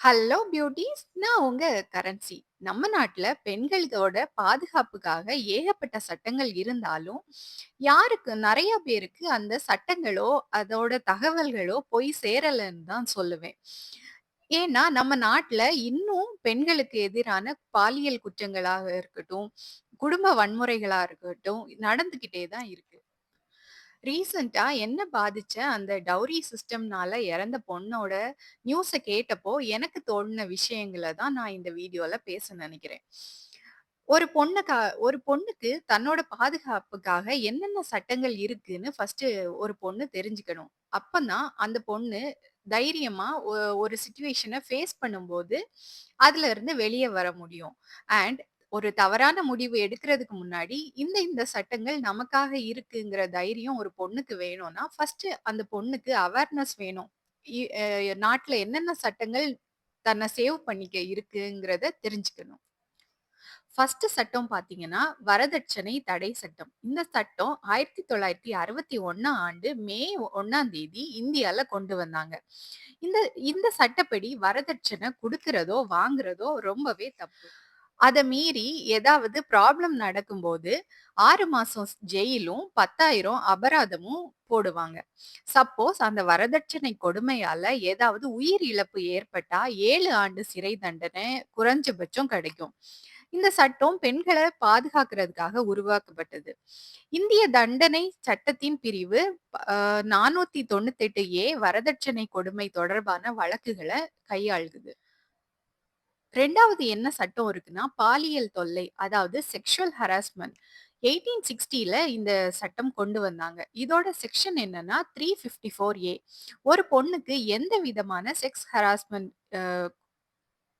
Hello beauties! நான் உங்க currency. நம்ம நாட்ல பெண்களோட பாதுகாப்புக்காக ஏகப்பட்ட சட்டங்கள் இருந்தாலும், நெறைய பேருக்கு அந்த சட்டங்களோ, அதோட தகவல்களோ போய் சேரலன்னு தான் சொல்லுவேன். ஏன்னா, நம்ம நாட்ல இன்னும் பெண்களுக்கு எதிரான பாலியல் குற்றங்களாக இருக்கட்டும், குடும்ப வன்முறைகளா இருக்கட்டும், நடந்துகிட்டே தான் இருக்கு. ரீசென்ட்டா என்ன பாதிச்ச அந்த டவுரி சிஸ்டம்னால இறந்த பொண்ணோட நியூஸ கேட்டப்போ, எனக்கு தோணுன விஷயங்கள தான் நான் இந்த வீடியோல பேச நெனைக்கிறேன். ஒரு பொண்ணுக்கா ஒரு பொண்ணுக்கு தன்னோட பாதுகாப்புக்காக என்னென்ன சட்டங்கள் இருக்குன்னு ஃபர்ஸ்ட்டு ஒரு பொண்ணு தெரிஞ்சுக்கணும். அப்பதான் அந்த பொண்ணு தைரியமா ஒரு சிச்சுவேஷன ஃபேஸ் பண்ணும்போது, அதுல இருந்து வெளிய வர முடியும். அண்ட் ஒரு தவறான முடிவு எடுக்கிறதுக்கு முன்னாடி, இந்த சட்டங்கள் நமக்காக இருக்குங்கிற தைரியம் ஒரு பொண்ணுக்கு வேணும்னா, ஃபர்ஸ்ட்டு அந்த பொண்ணுக்கு அவேர்னஸ் வேணும். இ அ நாட்ல என்னென்ன சட்டங்கள் தன்ன சேவ் பண்ணிக்க இருக்குங்கிறத தெரிஞ்சுக்கணும். ஃபர்ஸ்ட் சட்டம் பார்த்தீங்கன்னா, வரதட்சணை தடை சட்டம். இந்த சட்டம் 1961 ஆண்டு மே 1 தேதி இந்தியால கொண்டு வந்தாங்க. இந்த இந்த சட்டப்படி வரதட்சணை குடுக்கிறதோ, வாங்குறதோ ரொம்பவே தப்பு. அத மீறி ஏதாவது ப்ராப்ளம் நடக்கும்போது 6 மாசம் ஜெயிலும், 10,000 அபராதமும் போடுவாங்க. சப்போஸ் அந்த வரதட்சணை கொடுமையால ஏதாவது உயிர் இழப்பு ஏற்பட்டா 7 ஆண்டு சிறை தண்டனை குறைஞ்சபட்சம் கிடைக்கும். இந்த சட்டம் பெண்கள பாதுகாக்கிறதுக்காக உருவாக்கப்பட்டது. இந்திய தண்டனை சட்டத்தின் பிரிவு 498 ஏ வரதட்சணை கொடுமை தொடர்பான வழக்குகள கையாள்குது. 2வது என்ன சட்டம் இருக்குன்னா, பாலியல் தொல்லை. அதாவது செக்சுவல் ஹராஸ்மென்ட். 1860ல இந்த சட்டம் கொண்டு வந்தாங்க. இதோட செக்ஷன் என்னன்னா 354 ஏ. ஒரு பொண்ணுக்கு எந்த விதமான செக்ஸ் ஹராஸ்மென்ட்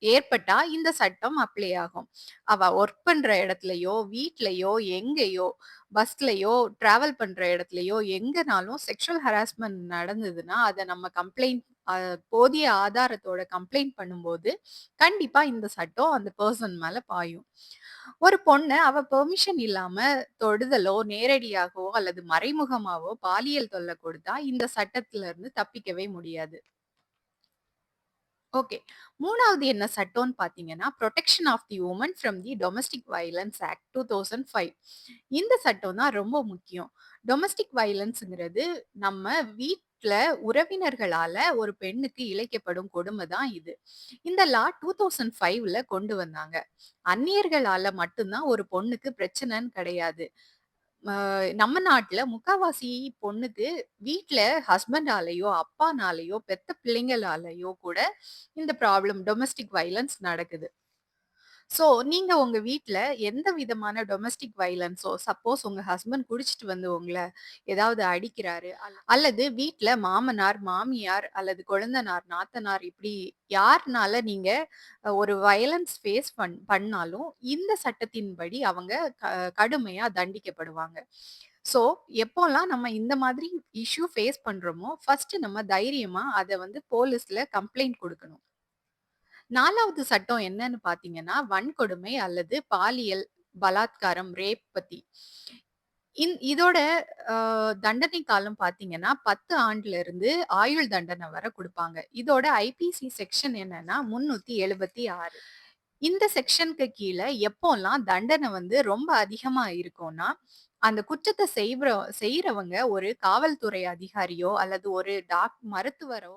ஏற்பட்டா இந்த சட்டம் அப்ளை ஆகும். அவ வொர்க் பண்ற இடத்துலயோ, வீட்லயோ, எங்கேயோ, பஸ்லயோ, டிராவல் பண்ற இடத்துலயோ, எங்கனாலும் செக்சுவல் ஹராஸ்மென்ட் நடந்ததுன்னா, அத நம்ம கம்ப்ளைண்ட் அ போதிய ஆதாரத்தோட கம்ப்ளைண்ட் பண்ணும்போது, கண்டிப்பா இந்த சட்டம் அந்த பெர்சன் மேல பாயும். ஒரு பொண்ண அவ பெர்மிஷன் இல்லாம தொடுதலோ, நேரடியாகவோ அல்லது மறைமுகமாவோ பாலியல் தொல்ல கொடுத்தா, இந்த சட்டத்துல இருந்து தப்பிக்கவே முடியாது. ஓகே. 3வது என்ன சட்டம்ன்னு பார்த்தீங்கன்னா, protection of the women from the domestic violence act 2005. இந்த சட்டம் தான் ரொம்ப முக்கியம். டொமஸ்டிக் வயலன்ஸ்ங்கிறது நம்ம வீட்ல உறவினர்களால ஒரு பெண்ணுக்கு இழைக்கப்படும் கொடுமை தான் இது. இந்த லா 2005ல கொண்டு வந்தாங்க. அந்நியர்களால மட்டும் தான் ஒரு பொண்ணுக்கு பிரச்சனைன்னு கிடையாது. ம நம்ம நாட்ல முக்காவாசி பொண்ணுக்கு வீட்ல ஹஸ்பண்டாலயோ, அப்பானாலயோ, பெத்த பிள்ளைங்களாலயோ கூட இந்த ப்ராப்ளம் டொமஸ்டிக் வயலன்ஸ் நடக்குது. ஸோ, நீங்க உங்க வீட்ல எந்த விதமான டொமஸ்டிக் வயலன்ஸோ, சப்போஸ் உங்க ஹஸ்பண்ட் குடிச்சிட்டு வந்து உங்கள ஏதாவது அடிக்கிறாரு, அல்லது வீட்ல மாமனார், மாமியார் அல்லது கொழுந்தனார், நாத்தனார் இப்படி யார்னால நீங்க ஒரு வயலன்ஸ் ஃபேஸ் பண்ணாலும், இந்த சட்டத்தின்படி அவங்க கடுமையா தண்டிக்கப்படுவாங்க. ஸோ, எப்போலாம் நம்ம இந்த மாதிரி இஷ்யூ ஃபேஸ் பண்றோமோ, ஃபர்ஸ்ட்டு நம்ம தைரியமா அத வந்து போலீஸ்ல கம்ப்ளைண்ட் குடுக்கணும். 4வது சட்டம் என்னன்னு பார்த்தீங்கன்னா, வன்கொடுமை அல்லது பாலியல் பலாத்காரம், ரேப் பத்தி. இதோட அ தண்டனை காலம் பார்த்தீங்கன்னா, 10 ஆண்டுல இருந்து ஆயுள் தண்டனை வர குடுப்பாங்க. இதோட ஐபிசி செக்ஷன் என்னன்னா 376. இந்த செக்ஷனுக்கு கீழ எப்போலாம் தண்டனை வந்து ரொம்ப அதிகமா இருக்கும்னா, அந்த குற்றத்த செய்றவங்க ஒரு காவல்துறை அதிகாரியோ, அல்லது ஒரு மருத்துவரோ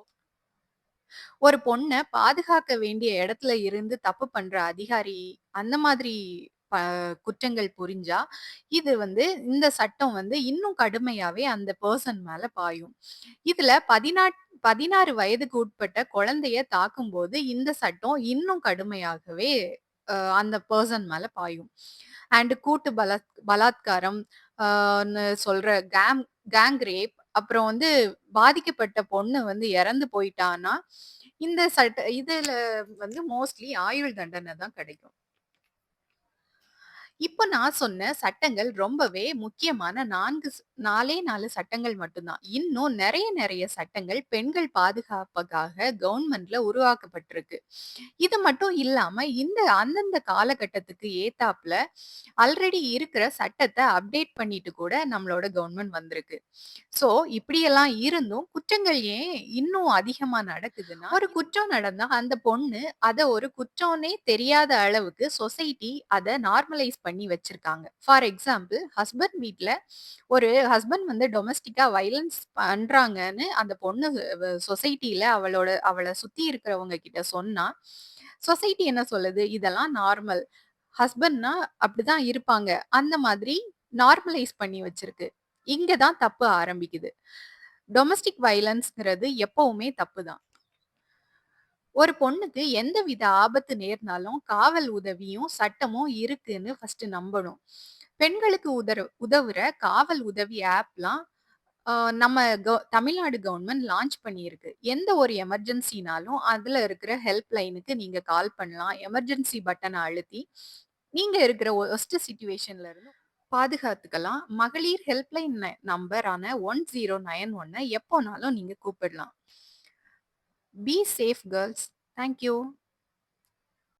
ஒரு பொண்ண பாதுகாக்க வேண்டிய இடத்துல இருந்து தப்பு பண்ற அதிகாரி, அந்த மாதிரி ப குற்றங்கள் புரிஞ்சா, இது வந்து இந்த சட்டம் வந்து இன்னும் கடுமையாவே அந்த பெர்சன் மேல பாயும். இதுல 16 வயதுக்கு உட்பட்ட குழந்தைய தாக்கும்போது, இந்த சட்டம் இன்னும் கடுமையாகவே அந்த பெர்சன் மேல பாயும். அண்ட் கூட்டு பலாத்காரம், ஆ ன்னு சொல்ற கேங் ரேப், அப்புறம் வந்து பாதிக்கப்பட்ட பொண்ணு வந்து இறந்து போயிட்டான்னா, இதுல வந்து மோஸ்ட்லி ஆயுள் தண்டனை தான் கிடைக்கும். இப்ப நான் சொன்ன சட்டங்கள் ரொம்பவே முக்கியமான 4 சட்டங்கள் மட்டும் தான். இன்னும் நெறைய சட்டங்கள் பெண்கள் பாதுகாப்புக்காக கவர்ன்மெண்ட்ல உருவாக்கப்பட்டிருக்கு. இது மட்டும் இல்லாம இந்த அந்தந்த காலகட்டத்துக்கு ஏத்தாப்ல ஆல்ரெடி இருக்கிற சட்டத்த அப்டேட் பண்ணிட்டு கூட நம்மளோட கவர்ன்மெண்ட் வந்திருக்கு. ஸோ இப்படியெல்லாம் இருந்தும் குற்றங்கள் ஏன் இன்னும் அதிகமா நடக்குதுன்னா, ஒரு குற்றம் நடந்தா அந்த பொண்ணு அத ஒரு குற்றம்னே தெரியாத அளவுக்கு சொசைட்டி அத நார்மலைஸ் பண்ணி வச்சிருக்காங்க. ஃபார் எக்ஸாம்பிள் ஒரு ஹஸ்பண்ட் வந்து டொமஸ்டிக்கா வயலன்ஸ் பண்றாங்கன்னு அந்த பொண்ணு சொசைட்டில அவள சுத்தி இருக்கிறவங்க கிட்ட சொன்னா, சொசைட்டி என்ன சொல்லுது? இதெல்லாம் நார்மல். ஹஸ்பண்ட்னா அப்படிதான் இருப்பாங்க. அந்த மாதிரி நார்மலைஸ் பண்ணி வச்சிருக்கு. இங்க தான் தப்பு ஆரம்பிக்குது. டொமஸ்டிக் வயலன்ஸ்ங்கிறது எப்பவுமே தப்பு தான். ஒரு பொண்ணுக்கு எந்தவித ஆபத்து நேர்ந்தாலும் காவல் உதவியும், சட்டமும் இருக்குன்னு ஃபர்ஸ்ட்டு நம்பணும். பெண்களுக்கு உதவுற காவல் உதவி ஆப்லாம் அ நம்ம தமிழ்நாடு கவர்ன்மெண்ட் லான்ச் பண்ணியிருக்கு. எந்த ஒரு எமர்ஜென்சினாலும் அதுல இருக்கிற ஹெல்ப் லைனுக்கு நீங்க கால் பண்ணலாம். எமர்ஜென்சி பட்டன அழுத்தி, நீங்க இருக்கிற வொர்ஸ்ட் சிட்யூவேஷன்ல இருந்து பாதுகாத்துக்கலாம். மகளிர் ஹெல்ப்லைன் நம்பரான 1091 எப்போனாலும் நீங்க கூப்பிடலாம். Be safe girls. Thank you.